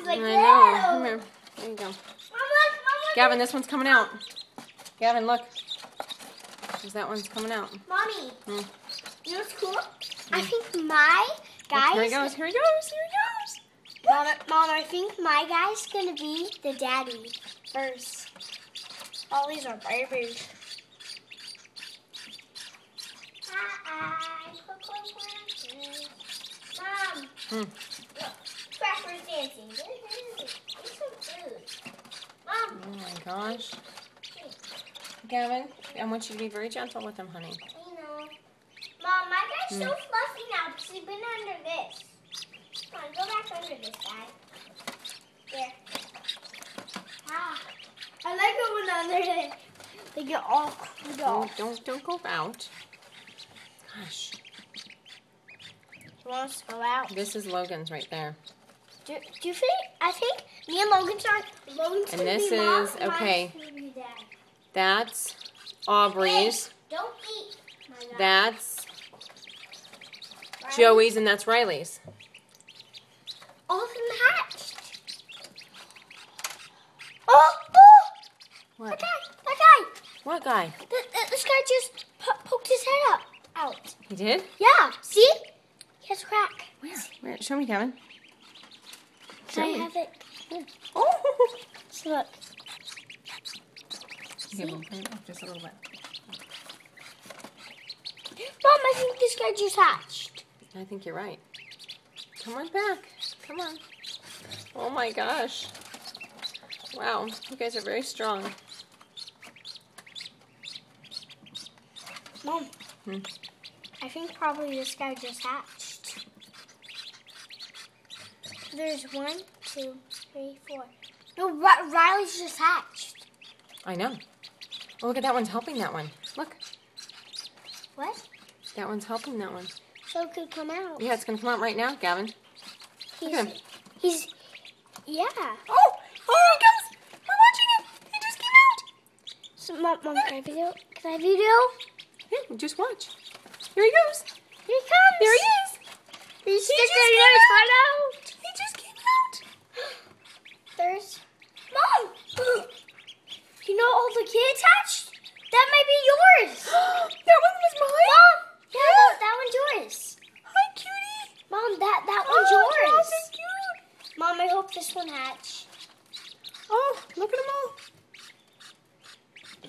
like, I know. Come here. There you go. Mom, look. Gavin, this one's coming out. Gavin, look. That one's coming out. Mommy, you know what's cool? I Mm. think my guy. Here he goes. Here he goes. Here he goes. Mom, I think my guy's gonna be the daddy first. All these are babies. Hi. Mom. Look, crackers dancing. Eat some food. Mom. Oh my gosh. Gavin, I want you to be very gentle with him, honey. I know. Mom, my guy's so fluffy now because he's been under this. Come on, go back under this guy. There. Ah. I like it when under it. They get all cooled off. Don't go out. Gosh. He wants to go out. This is Logan's right there. Do you think? I think me and Logan's are. Logan's And gonna this be mom, is, and okay. mine's gonna be dad. That's Aubrey's. Hey, don't eat. My God. That's Riley? Joey's, and that's Riley's. All of them hatched. Oh! What? That guy! What guy? This guy just poked his head out. He did? Yeah, see? He has a crack. Where? Show me, Gavin. Show Can I me. have it? Here. Oh! So look. Okay, we'll bring it up just a little bit. Mom, I think this guy just hatched. I think you're right. Come on back. Come on. Oh my gosh. Wow, you guys are very strong. Mom, I think probably this guy just hatched. There's 1, 2, 3, 4. No, Riley's just hatched. I know. Oh, look at that one's helping that one. Look, What? that one's helping that one. So it could come out. Yeah, it's going to come out right now, Gavin. Look at him. Yeah. Oh, here he comes. We're watching him. He just came out. So, Mom, can I video? Can I video? Yeah, just watch. Here he goes. Here he comes. There he is. He's He just sticking came his out. head out. He just came out. There's Mom. You know all the kids hatched? That might be yours. That one was mine? Mom. Yeah, that one's yours. Hi, cutie. Mom, that one's Oh, yours. that's cute. Mom, I hope this one hatched. Oh, look at them all.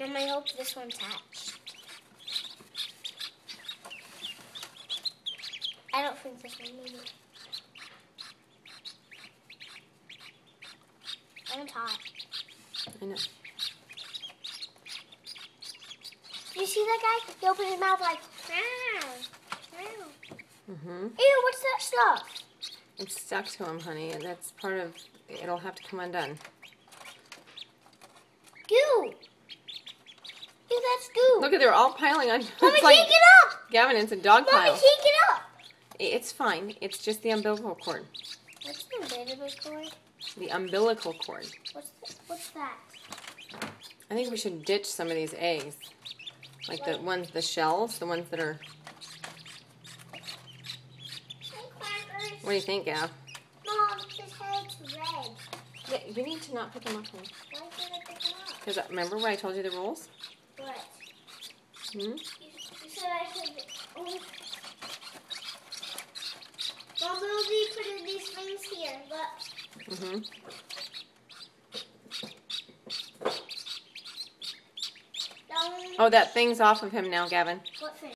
Mom, I hope this one's hatched. I don't think this one maybe. That one's hot. I know. You see that guy? He opened his mouth like, meow, meow. Mm-hmm. Ew, what's that stuff? It's stuck to him, honey, and that's part of, it'll have to come undone. Goo. Ew, that's goo. Look at, they're all piling on. Mommy, It's like, take it up. Gavin, it's a dog Mommy, pile. take it up. It's fine. It's just the umbilical cord. What's the umbilical cord? The umbilical cord. What's that? I think we should ditch some of these eggs. Like the ones, the shells, the ones that are... What do you think, Gav? Mom, his head's red. Yeah, you need to not pick them up, honey. Why can't I pick him up? Because remember when I told you the rules? What? Hmm? You said I should... Oh. Mom, we'll be putting these things here. Look. Mm-hmm. That one. Oh, that thing's off of him now, Gavin. What thing?